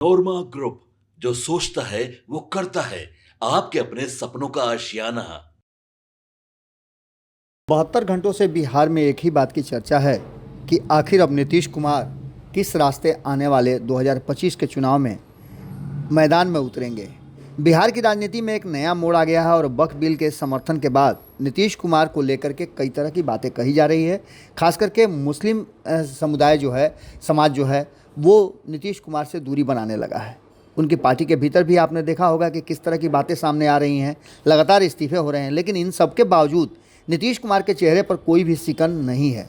नोरमा group, जो सोचता है वो करता है। आपके अपने सपनों का आशियाना। 72 घंटों से बिहार में एक ही बात की चर्चा है कि आखिर अब नीतीश कुमार किस रास्ते आने वाले 2025 के चुनाव में मैदान में उतरेंगे। बिहार की राजनीति में एक नया मोड़ आ गया है और वक्फ बिल के समर्थन के बाद नीतीश कुमार को लेकर के कई तरह की बातें कही जा रही है। खास करके मुस्लिम समुदाय जो है, समाज जो है, वो नीतीश कुमार से दूरी बनाने लगा है। उनकी पार्टी के भीतर भी आपने देखा होगा कि किस तरह की बातें सामने आ रही हैं, लगातार इस्तीफे हो रहे हैं, लेकिन इन सब के बावजूद नीतीश कुमार के चेहरे पर कोई भी सिकन नहीं है।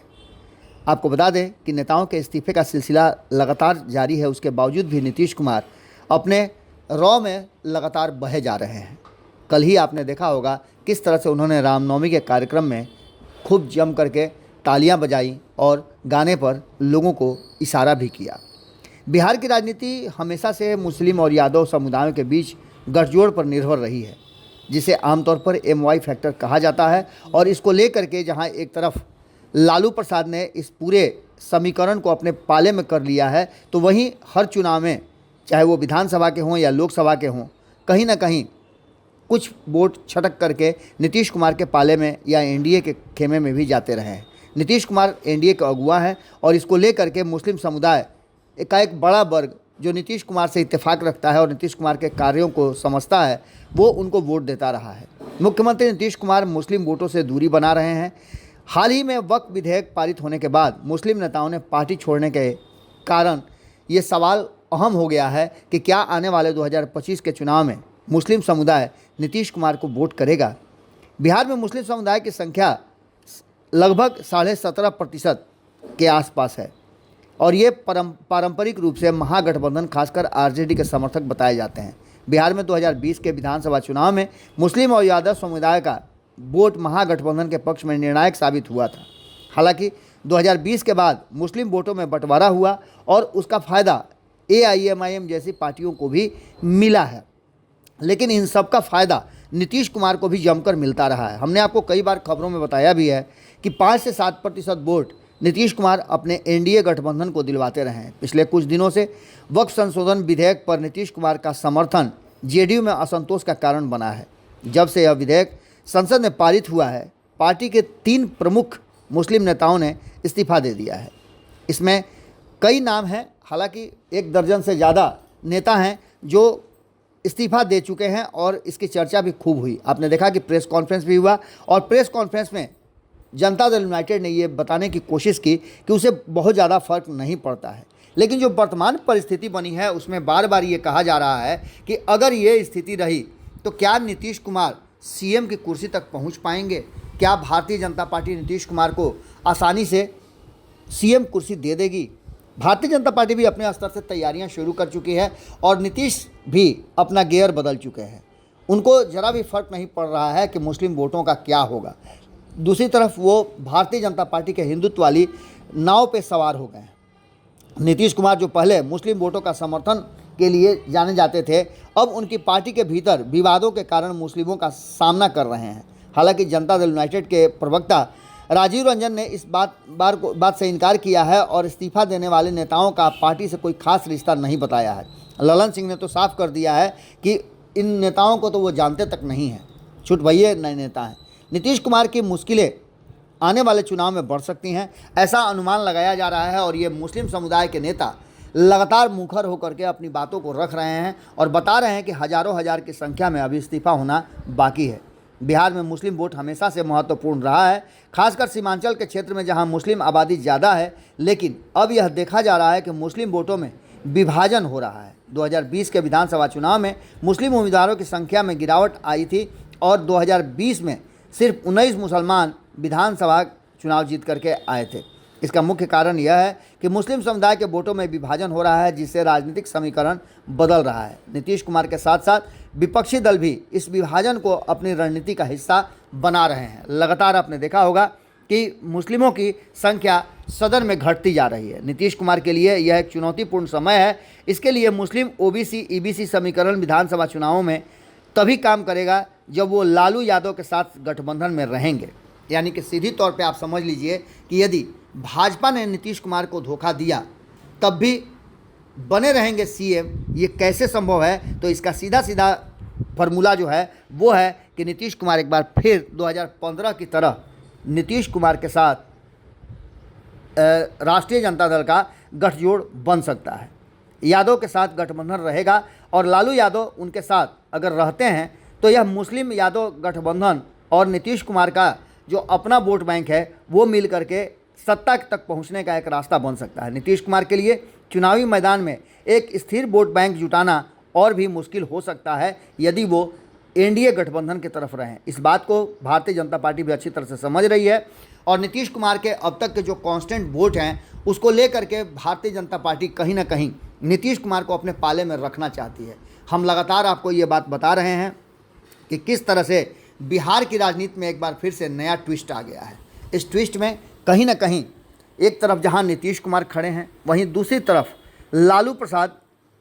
आपको बता दें कि नेताओं के इस्तीफे का सिलसिला लगातार जारी है, उसके बावजूद भी नीतीश कुमार अपने रॉ में लगातार बहे जा रहे हैं। कल ही आपने देखा होगा किस तरह से उन्होंने रामनवमी के कार्यक्रम में खूब जम करके तालियां बजाई और गाने पर लोगों को इशारा भी किया। बिहार की राजनीति हमेशा से मुस्लिम और यादव समुदायों के बीच गठजोड़ पर निर्भर रही है, जिसे आमतौर पर MY फैक्टर कहा जाता है। और इसको लेकर के जहां एक तरफ लालू प्रसाद ने इस पूरे समीकरण को अपने पाले में कर लिया है, तो वहीं हर चुनाव में, चाहे वो विधानसभा के हों या लोकसभा के हों, कहीं ना कहीं कुछ वोट छटक करके नीतीश कुमार के पाले में या NDA के खेमे में भी जाते रहे हैं। नीतीश कुमार NDA के अगुआ हैं और इसको लेकर के मुस्लिम समुदाय का एक बड़ा वर्ग जो नीतीश कुमार से इत्तेफाक रखता है और नीतीश कुमार के कार्यों को समझता है, वो उनको वोट देता रहा है। मुख्यमंत्री नीतीश कुमार मुस्लिम वोटों से दूरी बना रहे हैं। हाल ही में वक्फ विधेयक पारित होने के बाद मुस्लिम नेताओं ने पार्टी छोड़ने के कारण ये सवाल अहम हो गया है कि क्या आने वाले 2025 के चुनाव में मुस्लिम समुदाय नीतीश कुमार को वोट करेगा। बिहार में मुस्लिम समुदाय की संख्या लगभग 17.5% के आसपास है और ये पारंपरिक रूप से महागठबंधन खासकर RJD के समर्थक बताए जाते हैं। बिहार में 2020 के विधानसभा चुनाव में मुस्लिम और यादव समुदाय का वोट महागठबंधन के पक्ष में निर्णायक साबित हुआ था। हालांकि 2020 के बाद मुस्लिम वोटों में बंटवारा हुआ और उसका फ़ायदा AIMIM जैसी पार्टियों को भी मिला है, लेकिन इन सब का फ़ायदा नीतीश कुमार को भी जमकर मिलता रहा है। हमने आपको कई बार खबरों में बताया भी है कि 5 से 7% वोट नीतीश कुमार अपने NDA गठबंधन को दिलवाते रहे हैं। पिछले कुछ दिनों से वक्फ संशोधन विधेयक पर नीतीश कुमार का समर्थन JDU में असंतोष का कारण बना है। जब से यह विधेयक संसद में पारित हुआ है, पार्टी के 3 प्रमुख मुस्लिम नेताओं ने इस्तीफा दे दिया है। इसमें कई नाम हैं, हालांकि 1 दर्जन से ज़्यादा नेता हैं जो इस्तीफा दे चुके हैं और इसकी चर्चा भी खूब हुई। आपने देखा कि प्रेस कॉन्फ्रेंस भी हुआ और प्रेस कॉन्फ्रेंस में जनता दल यूनाइटेड ने ये बताने की कोशिश की कि उसे बहुत ज़्यादा फर्क नहीं पड़ता है, लेकिन जो वर्तमान परिस्थिति बनी है उसमें बार बार ये कहा जा रहा है कि अगर ये स्थिति रही तो क्या नीतीश कुमार CM की कुर्सी तक पहुंच पाएंगे। क्या भारतीय जनता पार्टी नीतीश कुमार को आसानी से CM कुर्सी दे देगी। भारतीय जनता पार्टी भी अपने स्तर से तैयारियां शुरू कर चुकी है और नीतीश भी अपना गियर बदल चुके हैं। उनको ज़रा भी फर्क नहीं पड़ रहा है कि मुस्लिम वोटों का क्या होगा। दूसरी तरफ वो भारतीय जनता पार्टी के हिंदुत्व वाली नाव पे सवार हो गए हैं। नीतीश कुमार जो पहले मुस्लिम वोटों का समर्थन के लिए जाने जाते थे, अब उनकी पार्टी के भीतर विवादों के कारण मुस्लिमों का सामना कर रहे हैं। हालांकि जनता दल यूनाइटेड के प्रवक्ता राजीव रंजन ने इस बात से इनकार किया है और इस्तीफा देने वाले नेताओं का पार्टी से कोई खास रिश्ता नहीं बताया है। ललन सिंह ने तो साफ कर दिया है कि इन नेताओं को तो वो जानते तक नहीं हैं, छुट भैये नए नेता हैं। नीतीश कुमार की मुश्किलें आने वाले चुनाव में बढ़ सकती हैं, ऐसा अनुमान लगाया जा रहा है और ये मुस्लिम समुदाय के नेता लगातार मुखर होकर के अपनी बातों को रख रहे हैं और बता रहे हैं कि हज़ारों हज़ार की संख्या में अभी इस्तीफा होना बाकी है। बिहार में मुस्लिम वोट हमेशा से महत्वपूर्ण रहा है, खासकर सीमांचल के क्षेत्र में जहां मुस्लिम आबादी ज़्यादा है, लेकिन अब यह देखा जा रहा है कि मुस्लिम वोटों में विभाजन हो रहा है। 2020 के विधानसभा चुनाव में मुस्लिम उम्मीदवारों की संख्या में गिरावट आई थी और 2020 में सिर्फ 19 मुसलमान विधानसभा चुनाव जीत करके आए थे। इसका मुख्य कारण यह है कि मुस्लिम समुदाय के वोटों में विभाजन हो रहा है, जिससे राजनीतिक समीकरण बदल रहा है। नीतीश कुमार के साथ साथ विपक्षी दल भी इस विभाजन को अपनी रणनीति का हिस्सा बना रहे हैं। लगातार आपने देखा होगा कि मुस्लिमों की संख्या सदन में घटती जा रही है। नीतीश कुमार के लिए यह एक चुनौतीपूर्ण समय है। इसके लिए मुस्लिम OBC EBC समीकरण विधानसभा चुनावों में तभी काम करेगा जब वो लालू यादव के साथ गठबंधन में रहेंगे। यानी कि सीधी तौर पे आप समझ लीजिए कि यदि भाजपा ने नीतीश कुमार को धोखा दिया तब भी बने रहेंगे सीएम, ये कैसे संभव है? तो इसका सीधा सीधा फार्मूला जो है वो है कि नीतीश कुमार एक बार फिर 2015 की तरह नीतीश कुमार के साथ राष्ट्रीय जनता दल का गठजोड़ बन सकता है। यादव के साथ गठबंधन रहेगा और लालू यादव उनके साथ अगर रहते हैं तो यह मुस्लिम यादव गठबंधन और नीतीश कुमार का जो अपना वोट बैंक है वो मिल करके सत्ता तक पहुंचने का एक रास्ता बन सकता है। नीतीश कुमार के लिए चुनावी मैदान में एक स्थिर वोट बैंक जुटाना और भी मुश्किल हो सकता है यदि वो एनडीए गठबंधन की तरफ रहें। इस बात को भारतीय जनता पार्टी भी अच्छी तरह से समझ रही है और नीतीश कुमार के अब तक के जो कांस्टेंट वोट हैं उसको लेकर के भारतीय जनता पार्टी कहीं ना कहीं नीतीश कुमार को अपने पाले में रखना चाहती है। हम लगातार आपको ये बात बता रहे हैं कि किस तरह से बिहार की राजनीति में एक बार फिर से नया ट्विस्ट आ गया है। इस ट्विस्ट में कहीं ना कहीं एक तरफ जहां नीतीश कुमार खड़े हैं वहीं दूसरी तरफ लालू प्रसाद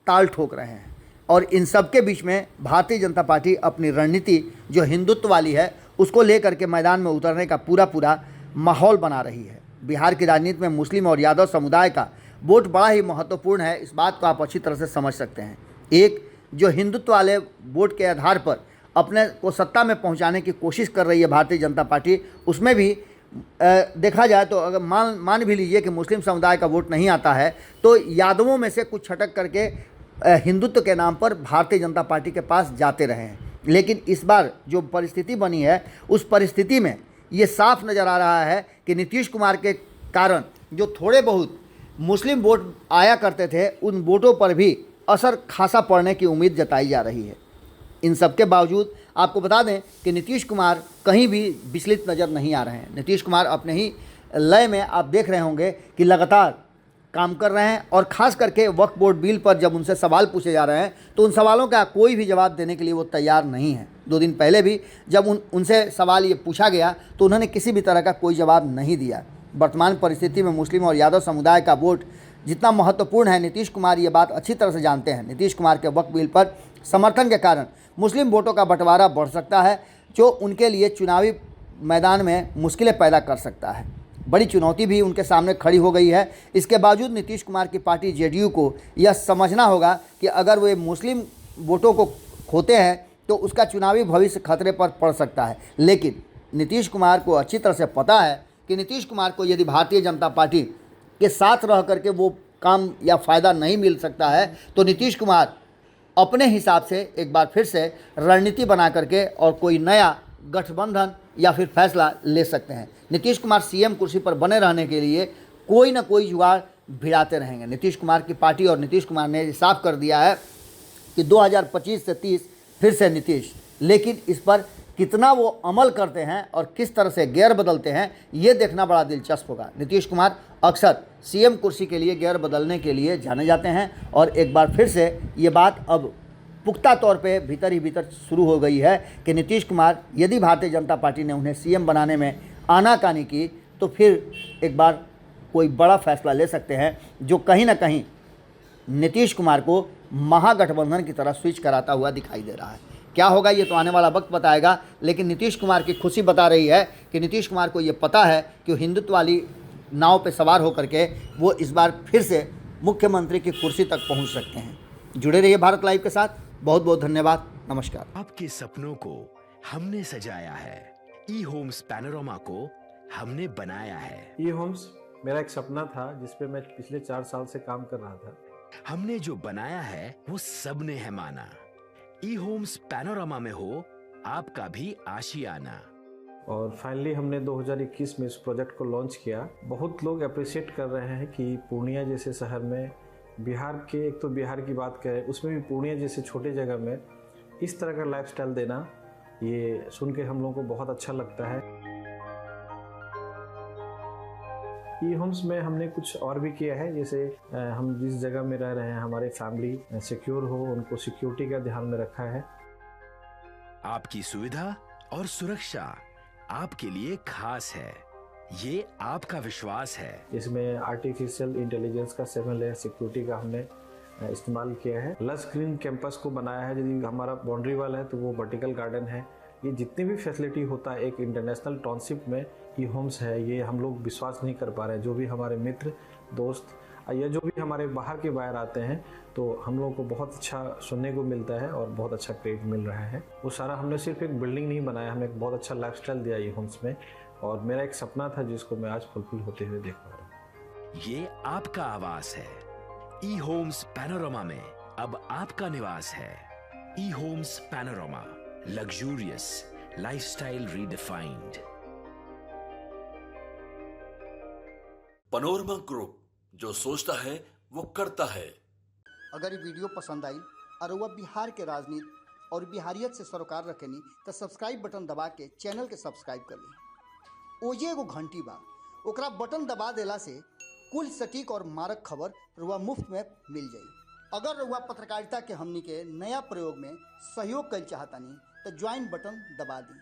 ताल ठोक रहे हैं और इन सब के बीच में भारतीय जनता पार्टी अपनी रणनीति जो हिंदुत्व वाली है उसको लेकर के मैदान में उतरने का पूरा माहौल बना रही है। बिहार की राजनीति में मुस्लिम और यादव समुदाय का वोट बड़ा ही महत्वपूर्ण है, इस बात को आप अच्छी तरह से समझ सकते हैं। एक जो हिंदुत्व वाले वोट के आधार पर अपने को सत्ता में पहुंचाने की कोशिश कर रही है भारतीय जनता पार्टी, उसमें भी देखा जाए तो अगर मान भी लीजिए कि मुस्लिम समुदाय का वोट नहीं आता है तो यादवों में से कुछ छटक करके हिंदुत्व के नाम पर भारतीय जनता पार्टी के पास जाते रहे हैं। लेकिन इस बार जो परिस्थिति बनी है उस परिस्थिति में ये साफ नज़र आ रहा है कि नीतीश कुमार के कारण जो थोड़े बहुत मुस्लिम वोट आया करते थे उन वोटों पर भी असर खासा पड़ने की उम्मीद जताई जा रही है। इन सब के बावजूद आपको बता दें कि नीतीश कुमार कहीं भी विचलित नज़र नहीं आ रहे हैं। नीतीश कुमार अपने ही लय में आप देख रहे होंगे कि लगातार काम कर रहे हैं और ख़ास करके वक्फ बोर्ड बिल पर जब उनसे सवाल पूछे जा रहे हैं तो उन सवालों का कोई भी जवाब देने के लिए वो तैयार नहीं है। 2 दिन पहले भी जब उनसे सवाल ये पूछा गया तो उन्होंने किसी भी तरह का कोई जवाब नहीं दिया। वर्तमान परिस्थिति में मुस्लिम और यादव समुदाय का वोट जितना महत्वपूर्ण है नीतीश कुमार ये बात अच्छी तरह से जानते हैं। नीतीश कुमार के वक्फ बिल पर समर्थन के कारण मुस्लिम वोटों का बंटवारा बढ़ सकता है जो उनके लिए चुनावी मैदान में मुश्किलें पैदा कर सकता है। बड़ी चुनौती भी उनके सामने खड़ी हो गई है। इसके बावजूद नीतीश कुमार की पार्टी जेडीयू को यह समझना होगा कि अगर वे मुस्लिम वोटों को खोते हैं तो उसका चुनावी भविष्य खतरे पर पड़ सकता है। लेकिन नीतीश कुमार को अच्छी तरह से पता है कि नीतीश कुमार को यदि भारतीय जनता पार्टी के साथ रह करके वो काम या फ़ायदा नहीं मिल सकता है तो नीतीश कुमार अपने हिसाब से एक बार फिर से रणनीति बना करके और कोई नया गठबंधन या फिर फैसला ले सकते हैं। नीतीश कुमार सीएम कुर्सी पर बने रहने के लिए कोई ना कोई जुगाड़ भिड़ाते रहेंगे। नीतीश कुमार की पार्टी और नीतीश कुमार ने साफ कर दिया है कि 2025 से 30 फिर से नीतीश, लेकिन इस पर कितना वो अमल करते हैं और किस तरह से गियर बदलते हैं ये देखना बड़ा दिलचस्प होगा। नीतीश कुमार अक्सर सीएम कुर्सी के लिए गियर बदलने के लिए जाने जाते हैं और एक बार फिर से ये बात अब पुख्ता तौर पे भीतर ही भीतर शुरू हो गई है कि नीतीश कुमार यदि भारतीय जनता पार्टी ने उन्हें सीएम बनाने में आनाकानी की तो फिर एक बार कोई बड़ा फैसला ले सकते हैं जो कहीं ना कहीं नीतीश कुमार को महागठबंधन की तरह स्विच कराता हुआ दिखाई दे रहा है। क्या होगा ये तो आने वाला वक्त बताएगा, लेकिन नीतीश कुमार की खुशी बता रही है कि नीतीश कुमार को ये पता है कि हिंदुत्व वाली नाव पे सवार होकर के वो इस बार फिर से मुख्यमंत्री की कुर्सी तक पहुंच सकते हैं। जुड़े रहिए भारत लाइव के साथ। बहुत बहुत धन्यवाद। नमस्कार। आपके सपनों को हमने सजाया है, ई होम्स पैनोरामा को हमने बनाया है। ई होम्स मेरा एक सपना था जिस पे मैं पिछले 4 साल से काम कर रहा था। हमने जो बनाया है वो सबने है माना। ई होम्स पैनोरामा में हो आपका भी आशियाना। और फाइनली हमने 2021 में इस प्रोजेक्ट को लॉन्च किया। बहुत लोग अप्रिशिएट कर रहे हैं कि पूर्णिया जैसे शहर में बिहार के, एक तो बिहार की बात करें उसमें भी पूर्णिया जैसे छोटे जगह में इस तरह का लाइफस्टाइल देना, ये सुन के हम लोगों को बहुत अच्छा लगता है। ई होम्स में हमने कुछ और भी किया है, जैसे हम जिस जगह में रह रहे हैं हमारे फैमिली सिक्योर हो, उनको सिक्योरिटी का ध्यान में रखा है। आपकी सुविधा और सुरक्षा आपके लिए खास है, ये आपका विश्वास है। इसमें आर्टिफिशियल इंटेलिजेंस का 7 लेयर सिक्योरिटी का हमने इस्तेमाल किया है। लस ग्रीन कैंपस को बनाया है। यदि हमारा बाउंड्री वाल है तो वो वर्टिकल गार्डन है। ये जितनी भी फैसिलिटी होता है एक इंटरनेशनल टाउनशिप में ई होम्स है, ये हम लोग विश्वास नहीं कर पा रहे हैं। जो भी हमारे मित्र दोस्त या जो भी हमारे बाहर के बायर आते हैं तो हम लोगों को बहुत अच्छा सुनने को मिलता है और बहुत अच्छा क्रेडिट मिल रहा है। वो सारा हमने सिर्फ एक बिल्डिंग नहीं बनाया, हमें एक बहुत अच्छा लाइफस्टाइल दिया ई होम्स में, और मेरा एक सपना था जिसको मैं आज फुलफिल होते हुए देख पा रहा हूँ। ये आपका आवास है। ई होम्स पैनोरमा में अब आपका निवास है। E homes Panorama, luxurious lifestyle redefined. Panorama group, जो सोचता है वो करता है। अगर ये वीडियो पसंद आई और वह बिहार के राजनीति और बिहारियत से सरोकार रखेनी तो सब्सक्राइब बटन दबा के चैनल के सब्सक्राइब कर ली। ओजे एगो घंटी बा, ओकरा बटन दबा देला से कुल सटीक और मारक खबर रुआ मुफ्त में मिल जाई। अगर रुआ पत्रकारिता के हमनी के नया प्रयोग में सहयोग कर चाहतानी तो ज्वाइन बटन दबा दी।